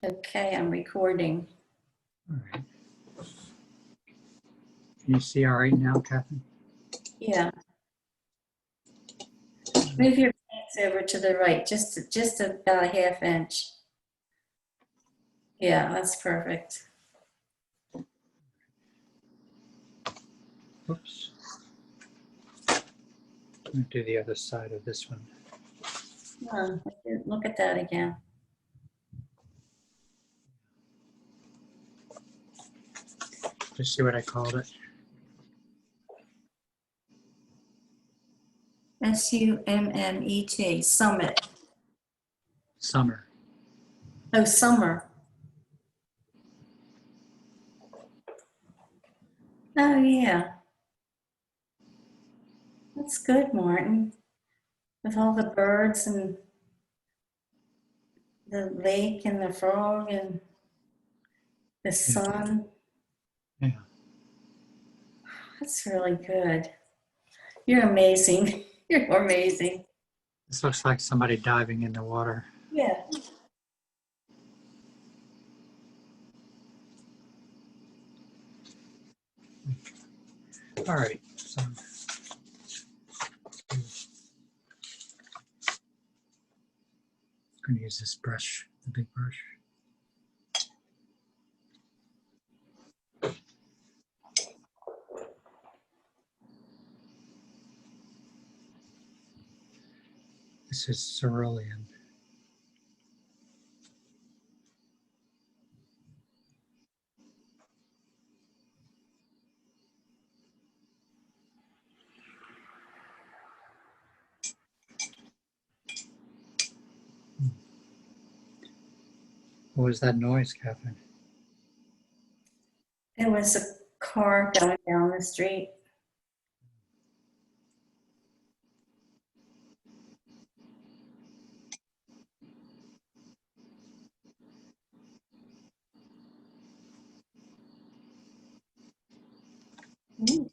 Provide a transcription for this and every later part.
Okay, I'm recording. All right. Can you see all right now, Catherine? Yeah. Move your pants over to the right, just about a half inch. Yeah, that's perfect. Oops. I'm going to do the other side of this one. Look at that again. Just see what I called it. SUMMET, summit. Summer. Oh, summer. Oh, yeah. That's good, Martin. With all the birds and the lake and the frog and the sun. Yeah. That's really good. You're amazing. You're amazing. This looks like somebody diving in the water. Yeah. All right. So, I'm going to use this brush, the big brush. This is cerulean. What was that noise, Catherine? There was a car going down the street. Ooh.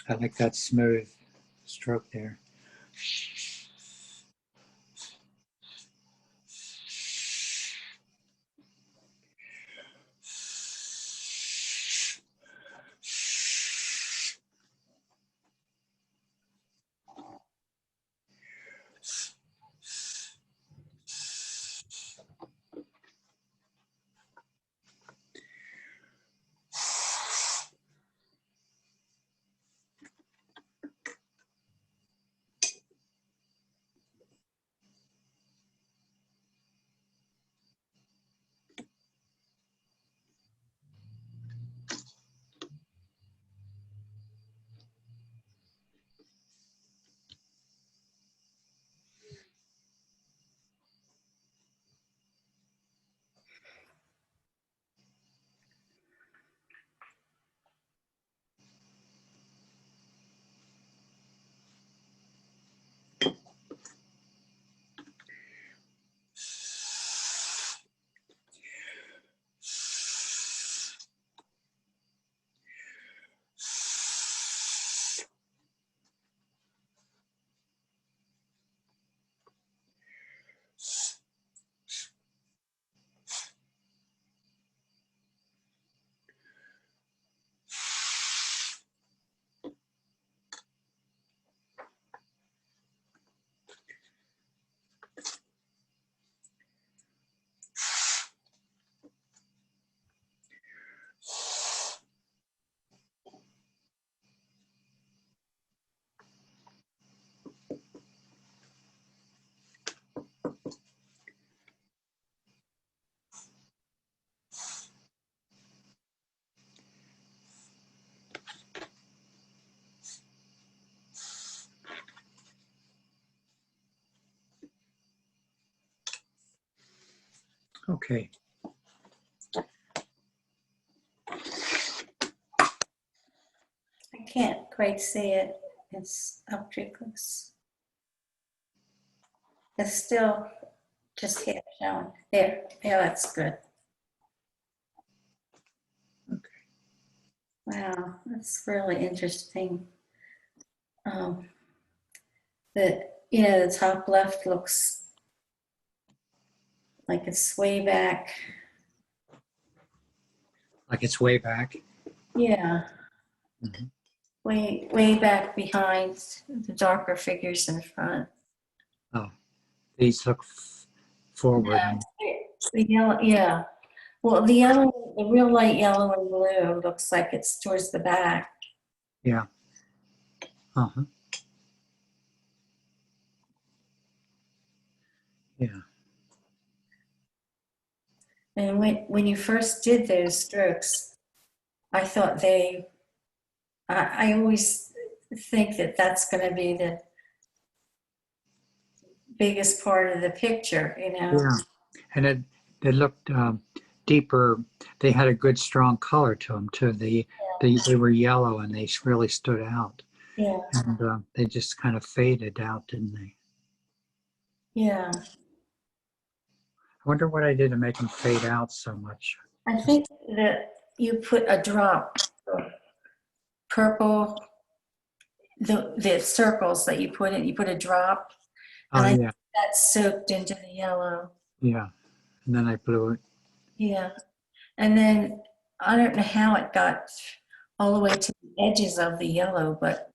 I like that smooth stroke there. Okay. I can't quite see it. It's opticals. It's still just half showing. There, yeah, that's good. Okay. Wow, that's really interesting. Um, the top left looks like it's way back. Like it's way back. Yeah, Mhm. way back behind the darker figures in front. Oh, these look forward. Yeah, the yellow, yeah. Well, the yellow, the real light yellow and blue looks like it's towards the back. Yeah. Uh-huh. Yeah. And when you first did those strokes, I thought I always think that that's going to be the biggest part of the picture, you know? Yeah. And they looked deeper. They had a good strong color to them too. They were yellow and they really stood out. Yeah, And they just kind of faded out, didn't they? yeah. I wonder what I did to make them fade out so much. I think that you put a drop of purple, the circles that you put a drop, and Oh, I think yeah. that soaked into the yellow. Yeah. And then I blew it. Yeah. And then I don't know how it got all the way to the edges of the yellow, but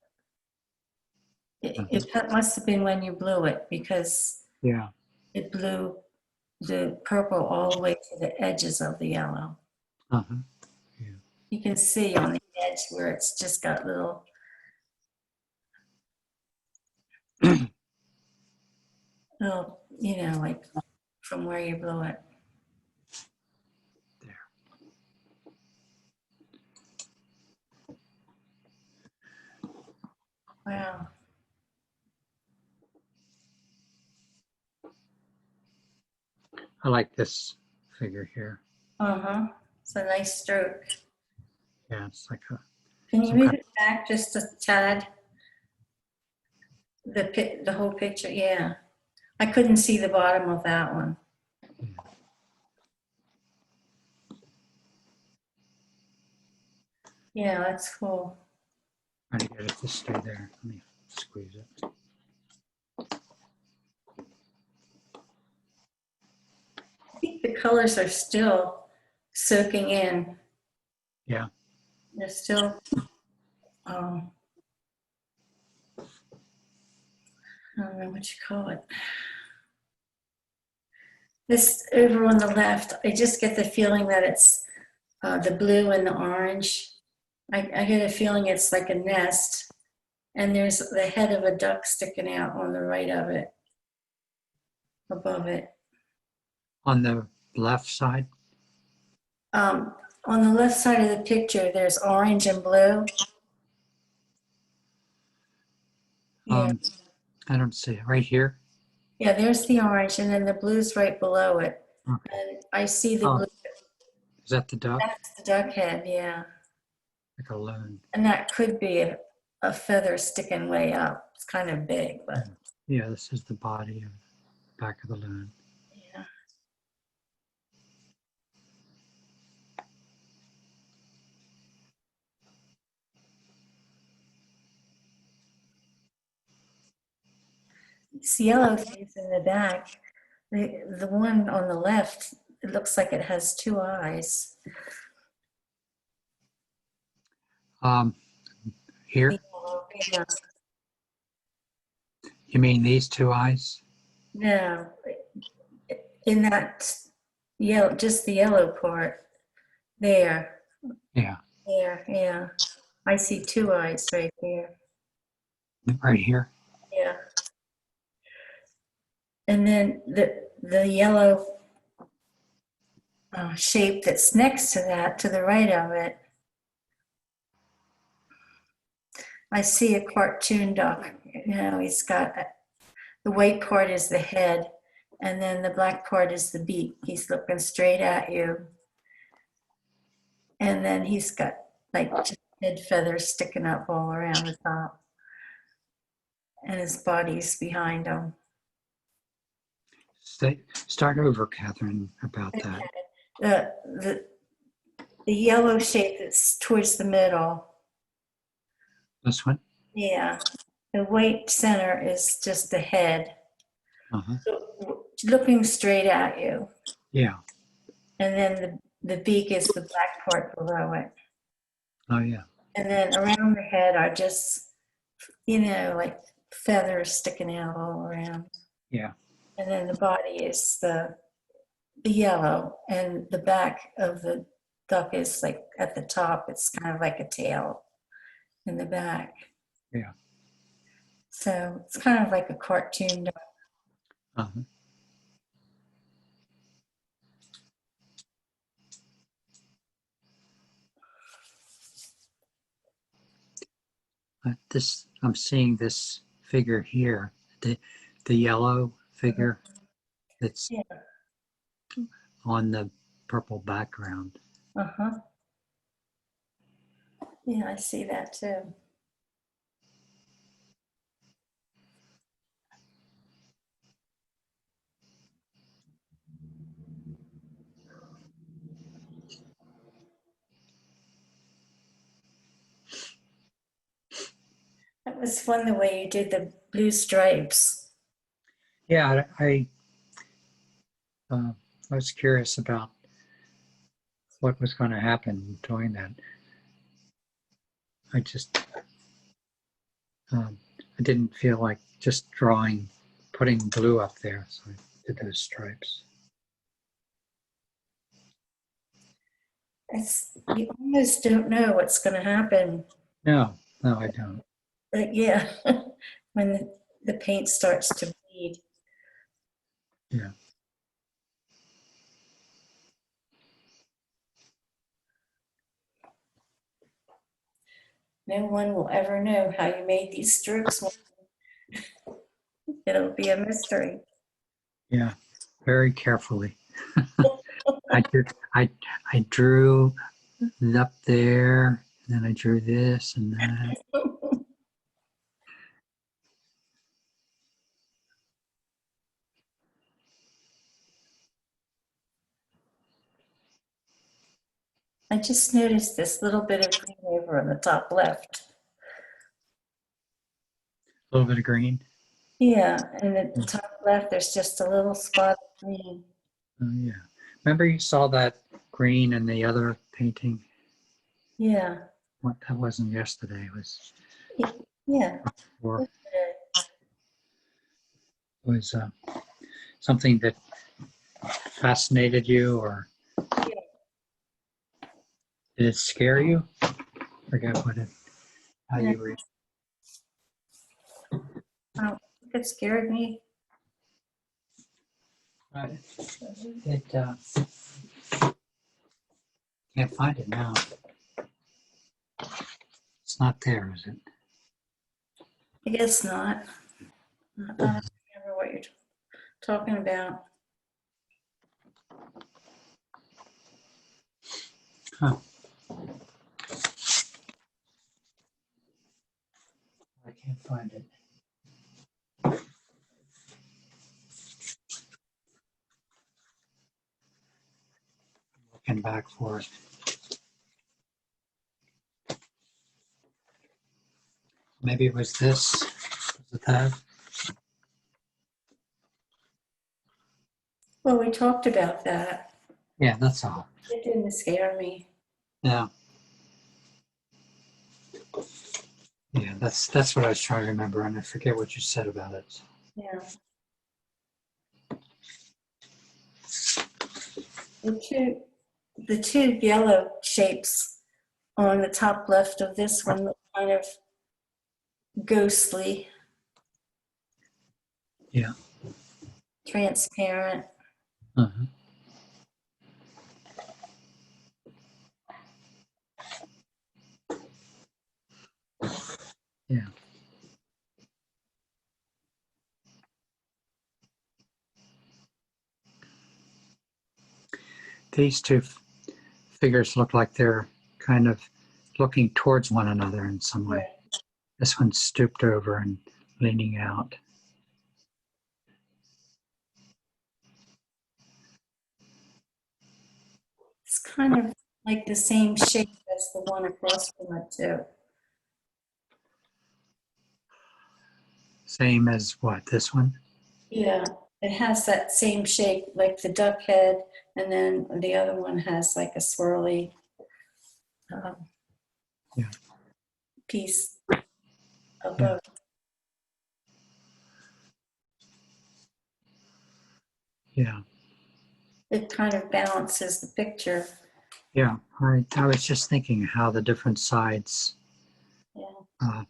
it must have been when you blew it because Yeah. it blew the purple all the way to the edges of the yellow. Uh-huh. You can see on the edge where it's just got little, like from where you blew it. There. Wow. I like this figure here. Uh-huh. It's a nice stroke. Yeah, it's like Can you some move kind it back just a tad? The whole picture, yeah. I couldn't see the bottom of that one. Yeah, that's cool. Trying to get it to stay there. Let me squeeze it. I think the colors are still soaking in. Yeah. They're still, I don't know what you call it. This over on the left, I just get the feeling that it's the blue and the orange. I get a feeling it's like a nest, and there's the head of a duck sticking out on the right of it, above it. On the left side? On the left side of the picture, there's orange and blue. Yeah, I don't see it. Right here? yeah, there's the orange, and then the blue's right below it. Okay. And I see the Oh, blue. is that the duck? That's the duck head, yeah. Like a loon. And that could be a feather sticking way up. It's kind of big, but Yeah, this is the body of back of the loon. yeah. These yellow things in the back, the one on the left, it looks like it has two eyes. Here? Yeah. You mean these two eyes? No, in that yellow, just the yellow part there, Yeah. yeah. I see two eyes right there. Right here? Yeah. And then the yellow shape that's next to that, to the right of it, I see a cartoon duck. You know, he's got the white part is the head, and then the black part is the beak. He's looking straight at you, and then he's got like just head feathers sticking up all around the top, and his body's behind him. Start over, Catherine, about that. The the yellow shape that's towards the middle, This one? yeah. The white center is just the head, Uh-huh. looking straight at you. Yeah. And then the beak is the black part below it. Oh, yeah. And then around the head are just, like feathers sticking out all around. Yeah. And then the body is the yellow, and the back of the duck is like at the top, it's kind of like a tail in the back. Yeah. So it's kind of like a cartoon duck. Uh-huh. I'm seeing this figure here, the yellow figure that's Yeah. on the purple background. Uh-huh. Yeah, I see that too. That was fun the way you did the blue stripes. Yeah, I was curious about what was going to happen doing that. I just I didn't feel like just putting blue up there, so I did those stripes. You almost don't know what's going to happen. No, I don't. But yeah, when the paint starts to bleed. Yeah. No one will ever know how you made these strokes. It'll be a mystery. Yeah, very carefully. I drew up there, and then I drew this and that. I just noticed this little bit of green over on the top left. A little bit of green. Yeah, and at the top left, there's just a little spot of green. Oh, yeah. Remember you saw that green in the other painting? Yeah, What that wasn't yesterday. It yeah. or was something that fascinated you, or did it scare you? Forget how Yeah, you read. oh, it scared me. It can't find it now. It's not there, is it? I guess not. I don't remember what you're talking about. Huh. I can't find it. Looking back for it. Maybe it was this. Was it that? Well, we talked about that. Yeah, that's all. It didn't scare me. Yeah. Yeah, that's what I was trying to remember, and I forget what you said about it. Yeah. The two yellow shapes on the top left of this one look kind of ghostly, Yeah. transparent. Uh-huh. Yeah. These two figures look like they're kind of looking towards one another in some Yeah. way. This one's stooped over and leaning out. It's kind of like the same shape as the one across from it too. Same as what? This one? Yeah, it has that same shape, like the duck head, and then the other one has like a swirly um, Yeah. piece Yeah. above. Yeah. It kind of balances the picture. Yeah. I was just thinking how the different sides Yeah. uh,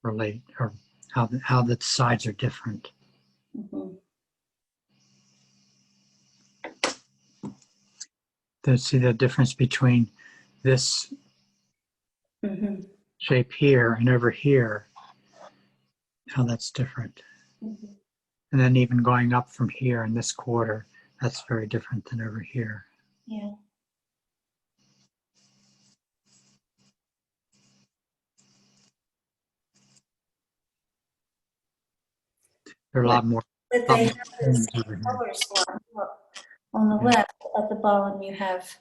relate, or how the sides are different. Mhm. See the difference between this Mhm. shape here and over here, how that's different. Mhm. And then even going up from here in this quarter, that's very different than over here. Yeah. There are a Yeah. lot more, But lot they more have the tones same over here. colors one. Look, on the Yeah. left, at the bottom, you have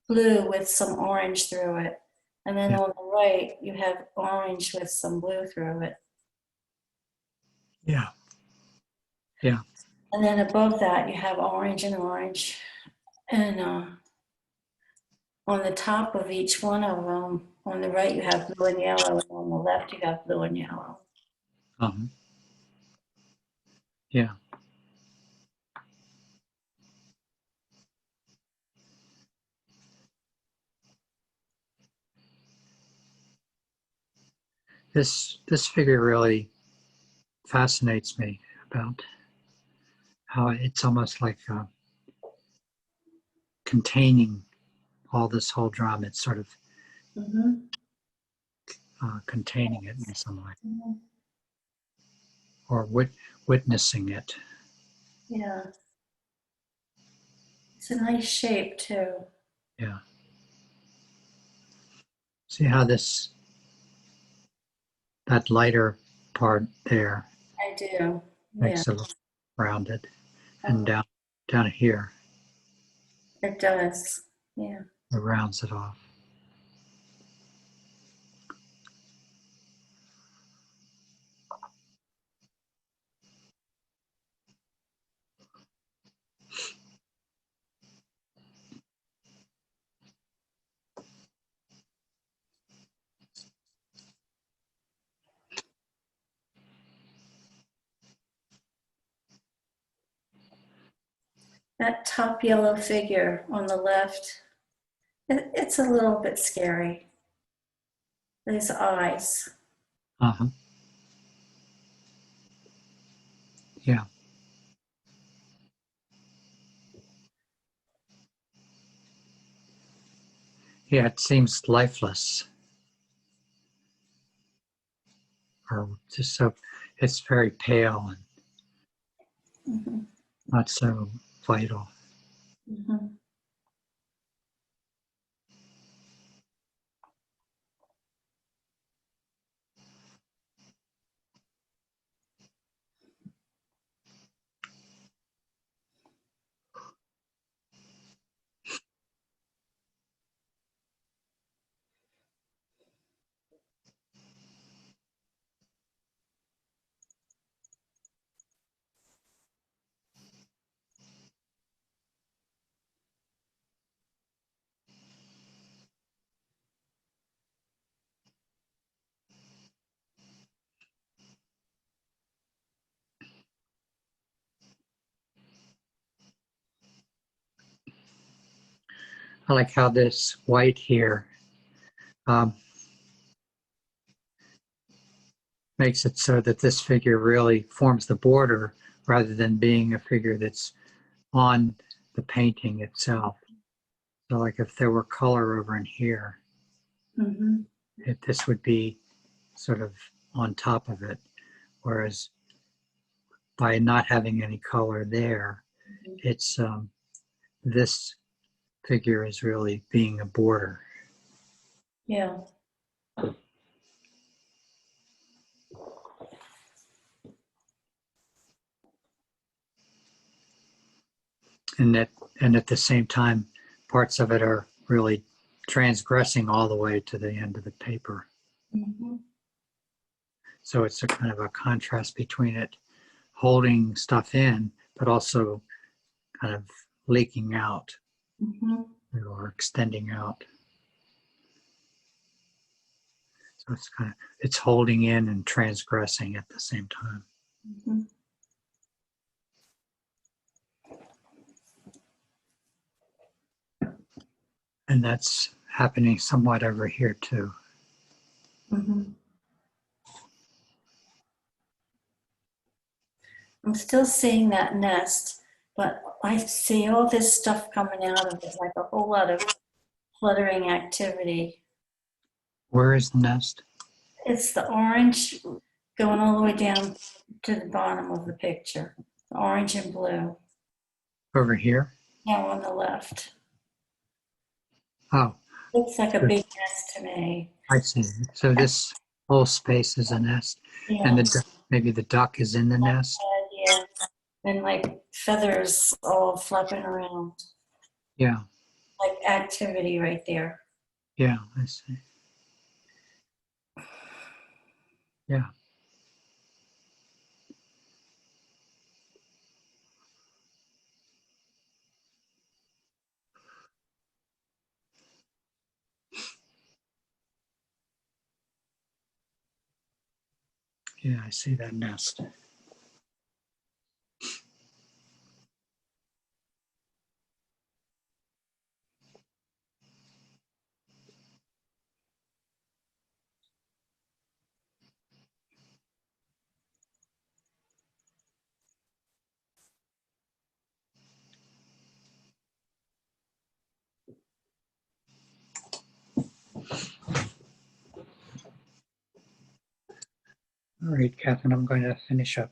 blue with some orange through it. And then Yeah. on the right, you have orange with some blue through it. Yeah. Yeah. And then above that, you have orange and orange. And on the top of each one of them, on the right, you have blue and yellow. And on the left, you have blue and yellow. Uh-huh. Yeah. This figure really fascinates me about how it's almost like containing all this whole drama. It's sort of Mm-hmm. containing it in some way, Mm-hmm. or witnessing it. Yeah. It's a nice shape, too. Yeah. See how that lighter part there I do. Yeah. makes it look rounded, and Uh, down here it does. Yeah. it rounds it off. That top yellow figure on the left, it's a little bit scary. Those eyes. Uh-huh. Yeah. Yeah, it seems lifeless, or just so, it's very pale and Mhm, not so vital. mhm. I like how this white here um, makes it so that this figure really forms the border rather than being a figure that's on the painting itself. So like if there were color over in here, Mhm. this would be sort of on top of it. Whereas by not having any color there, it's this figure is really being a border. Yeah. And that, and at the same time, parts of it are really transgressing all the way to the end of the paper. Mhm. So it's a kind of a contrast between it holding stuff in, but also kind of leaking out Mhm. or extending out. So it's kind of, it's holding in and transgressing at the same time. Mhm. And that's happening somewhat over here too. Mhm. I'm still seeing that nest, but I see all this stuff coming out of it, like a whole lot of fluttering activity. Where is the nest? It's the orange going all the way down to the bottom of the picture, orange and blue. Over here? Now on the left. Oh, Looks like a so big nest to me. I see. So this whole space is a nest, and Yeah, maybe the duck is in the nest. yeah. And like feathers all flapping around, Yeah, like activity right there. yeah, I see. Yeah, yeah, I see that nest. All right, Catherine, I'm going to finish up.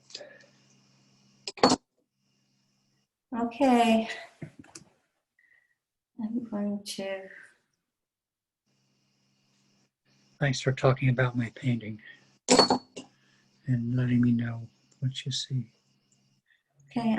Okay. I'm going to, Thanks for talking about my painting and letting me know what you see. okay,